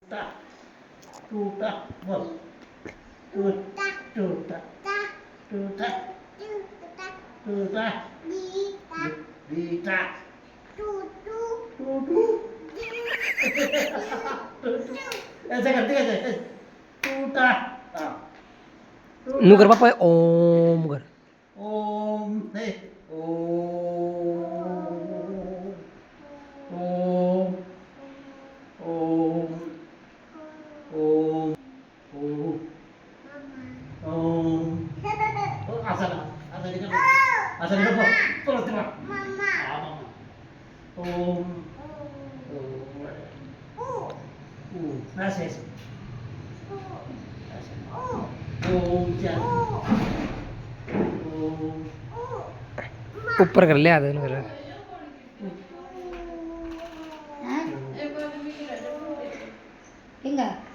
tuta tuta बोल tuta tuta tuta tuta dita tutu tutu ऐसे करते कैसे tuta नु कर पापा ओम कर ओम नहीं Om Om Om Om Om asal asal ini asal ini apa kalau tidak mama om nasi om jam om ऊपर कर ले आधे कर Tinggal.